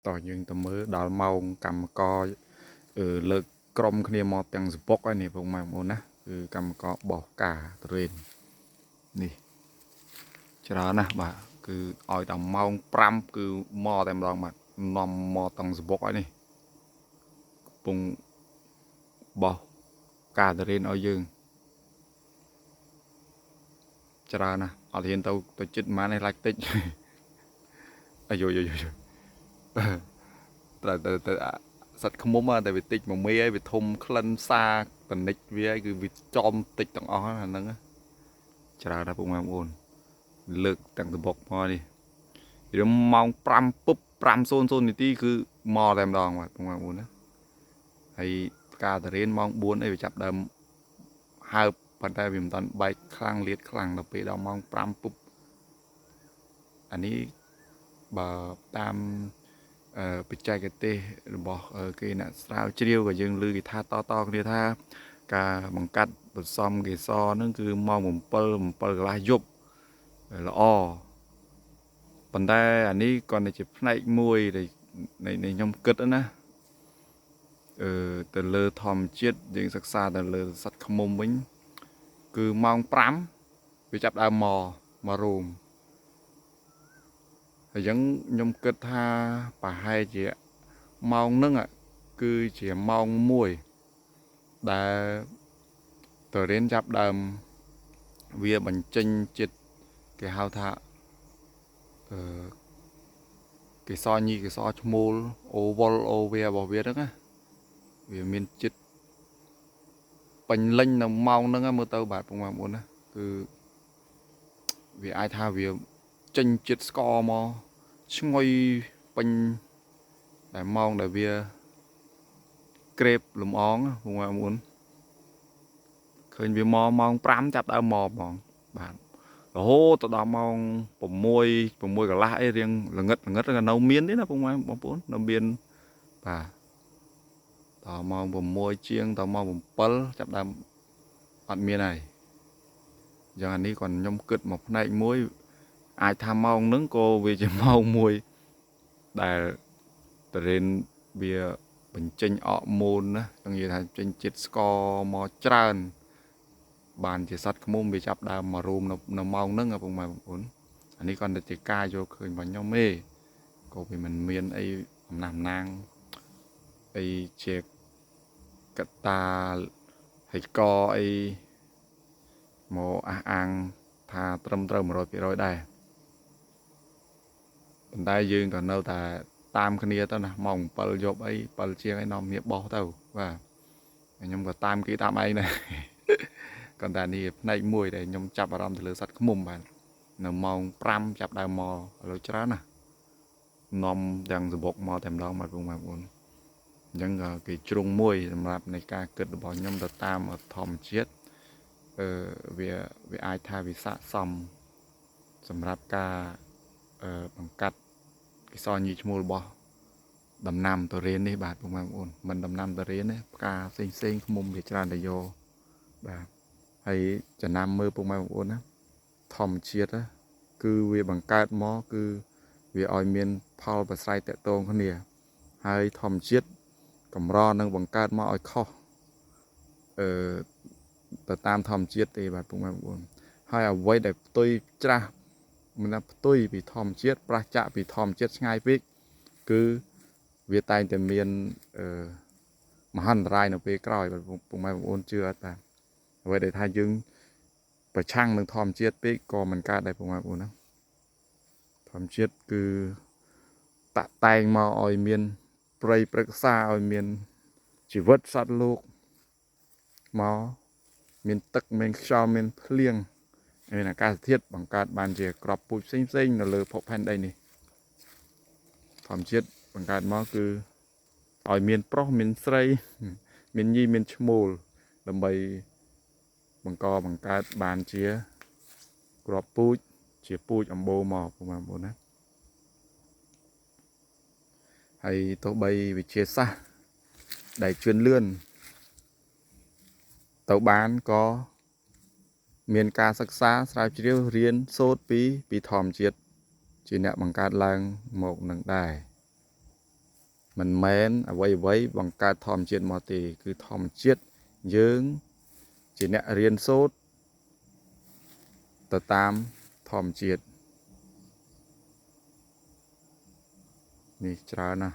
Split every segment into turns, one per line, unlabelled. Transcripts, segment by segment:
ต่อយើងទៅមើលដល់ម៉ោងកម្មករលើកក្រុមគ្នាមកទាំងសពុកហើយនេះពុកម៉ែបងប្អូនណាគឺកម្មករបោះការត្រេននេះច្រើនណាស់បាទគឺឲ្យដល់ម៉ោង5គឺមកតែម្ដងបាទនាំមកទាំងសពុកហើយនេះកំពុងបោះការត្រេនឲ្យយើងច្រើនណាស់អត់ហ៊ានទៅចិត្តម៉ាននេះឡាច់តិចអាយយត្រូវសត្វឃ្មុំតែវាតិចមួយមេហើយវាធំក្លិនសាតនិចវាហើយគឺវាចំតិចទាំងអស់អាហ្នឹងច្រើនណាស់ពុកម៉ែបងប្អូនលើកទាំងសបុកមកនេះរៀងម៉ោង5ពុប5:00នាទីគឺមកតែម្ដងបាទពុកម៉ែបងប្អូនណាហើយការតរៀនម៉ោង4អីវាចាប់ដើមហើបប៉ុន្តែវាមិនតាន់បែកខ្លាំងលាតខ្លាំងដល់ពេលដល់ម៉ោង5ពុបអានេះបើតាមបច្ចេកទេសរបស់គេអ្នកស្រាវជ្រាវក៏យើងឮគេថាតគ្នាថាការបង្កាត់បន្សំកេសរហ្នឹងគឺម៉ោង7កន្លះយប់ល្អប៉ុន្តែអានេះគាត់តែជាផ្នែកមួយនៃខ្ញុំគិតណាទៅលើធម្មជាតិយើងសិក្សាទៅលើសត្វឃ្មុំវិញគឺម៉ោង5វាចាប់ដើមមករូមហើយអញ្ចឹងខ្ញុំគិតថាប្រហែលជាម៉ោងហ្នឹងគឺជាម៉ោង1ដែលតរៀនចាប់ដើមវាបញ្ចេញចិត្តគេហៅថាកេសរញីកេសរឈ្មោលអូវលអូវារបស់វាហ្នឹងណាវាមានចិត្តពេញលេញនៅម៉ោងហ្នឹងមើលទៅបាទបងប្អូនណាគឺវាអាចថាវាចេញចិត្តស្ករមកឈ្ងុយពេញតែម៉ោងដែលវាក្រេបលំអងបងប្អូនឃើញវាមកម៉ោង5ចាប់ដើមមកហ្មងបាទរហូតទៅដល់ម៉ោង6កន្លះអីរៀងល្ងឹតក៏នៅមានទេណាបងប្អូននៅមានបាទដល់ម៉ោង6ជាងដល់ម៉ោង7ចាប់ដើមអត់មានហើយយ៉ាងនេះcònខ្ញុំគិតមកផ្នែកមួយអាចថាម៉ោងហ្នឹងក៏វាជាម៉ោងមួយដែលតរេនវាបញ្ចេញអរម៉ូនណាចង់និយាយថាចេញជាតិស្ករមកច្រើនបានជាសត្វឃ្មុំវាចាប់ដើមមករួមនៅម៉ោងហ្នឹងបងប្អូនអានេះគាត់តែជាការយកឃើញរបស់ខ្ញុំទេក៏វាមិនមានអីអំណះអំណាងអីជាកត្តាហិកអីមកអះអាងថាត្រឹមត្រូវ100%ដែរប៉ុន្តែយើងក៏នៅតែតាមគ្នាទៅណាម៉ោង7យប់អី7ជាងអីនាំគ្នាបោះទៅបាទខ្ញុំក៏តាមគេតាមឯងដែរក៏តែនេះផ្នែកមួយដែលខ្ញុំចាប់អារម្មណ៍ទៅលើសត្វឃ្មុំបាទនៅម៉ោង5ចាប់ដើមមកឥឡូវច្រើនណានាំទាំងសបុកមកតែម្ដងបាទបងប្អូនអញ្ចឹងក៏គេជ្រុងមួយសម្រាប់នៃការគិតរបស់ខ្ញុំទៅតាមធម្មជាតិវាអាចថាវាស័ក្តិសមសម្រាប់ការបង្កាត់កេសរញីឈ្មោះរបស់ដំណាំទុរេននេះបាទបងប្អូនមិនដំណាំទុរេនទេផ្កាផ្សេងឃ្មុំវាច្រើនតែយកបាទហើយចំណាំមើលបងប្អូនណាធម្មជាតិគឺវាបង្កើតមកគឺវាឲ្យមានផលប្រស្រ័យតាក់ទងគ្នាហើយធម្មជាតិកម្រនឹងបង្កើតមកឲ្យខុសទៅតាមធម្មជាតិទេបាទបងប្អូនហើយអ្វីដែលផ្ទុយច្រាស់មិនថាផ្ទុយពីធម្មជាតិប្រះចាកពីធម្មជាតិឆ្ងាយពេកគឺវាតែងតែមានមហន្តរាយនៅពេលក្រោយបាទបងប្អូនជឿអត់បាទអ្វីដែលថាយើងប្រឆាំងនឹងធម្មជាតិពេកក៏មិនកើតដែរបងប្អូនណាធម្មជាតិគឺតាក់តែងមកឲ្យមានព្រៃព្រឹក្សាឲ្យមានជីវិតសត្វលោកមកមានទឹកមានខ្យល់មានភ្លៀងមានអាកាសធាតុបង្កើតបានជាក្របពូជផ្សេងនៅលើភពផែនដីនេះធម្មជាតិបង្កើតមកគឺឲ្យមានប្រុសមានស្រីមានញីមានឈ្មោលដើម្បីបង្កើតបានជាក្របពូជជាពូជអម្បូរមកបងប្អូនណាហើយទោះបីវិទ្យាសាស្ត្រដែលជឿនលឿនទៅបានក៏មានការសិក្សាស្រាវជ្រាវរៀនសូត្រពីធម្មជាតិជាអ្នកបង្កើតឡើងមកនឹងដែរ mình mến à vây bằng ca thòm chuyện mò tì cứ thòm chết dưỡng chỉ nẹ riêng sốt tờ tam thòm chết nì chả nè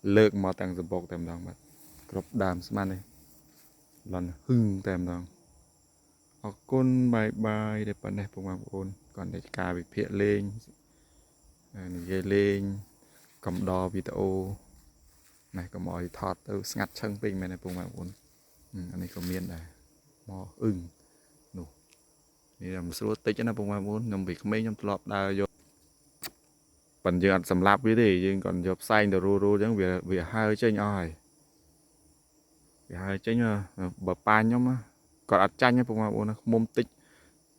lược mò tăng dập bọc tèm đong bật cọp đàm sman này lần hưng tèm đong ở côn bài bài để bật này bông bông ôn còn để cà bị phệ lên dây lên cầm đo video này có mỏi thọt từ ngặt chân pin này bông bông ôn anh này có miên này mò nụนี่เราสู้ติดนะพวกมันmuốn nhom bị mấy nhom lọp đào vô phần dương sầm lạp với thì dương còn dọc xanh đồ ru ru chẳng vì hai chơi nhoi vì hai chơi nhoi bờ pan nhom á còn ăn chanh áพวกมันmuốn mồm tích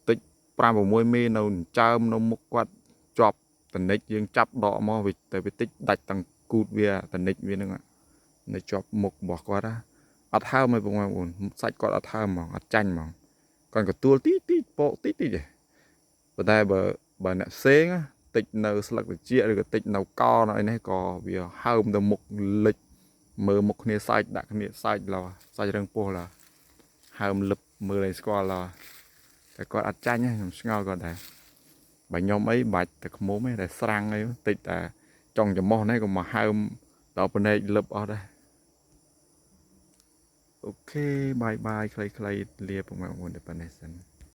tích pram vào môi mi nào chơm nào mục quạt chọp tần nịch dương chắp đọ mò vì tại vì tích đạch tầng cụt về tần nịch về nữa ạ này chọp mục bỏ qua đó ăn thao mấyพวกมันmuốn sạch còn ăn thao mà ăn chanh mà còn cái tua tít tít bộ tít tít vậy bữa nay bờ nè xén á tịch nấu sลักchia rồi tịch nấu co nó này có vì hơm từ một lịch mờ một nè sai đặt nè sai là sai răng po là hơm lập mờ này qua là cái con ăn chanh nhá ngon còn đấy bà nhóm ấy bạch từ mố mấy để sang ấy tịch là trong cái món này còn mà hơm đó bên đây lập ở đây ok bye bye clay clay liệp của mọi người để bên này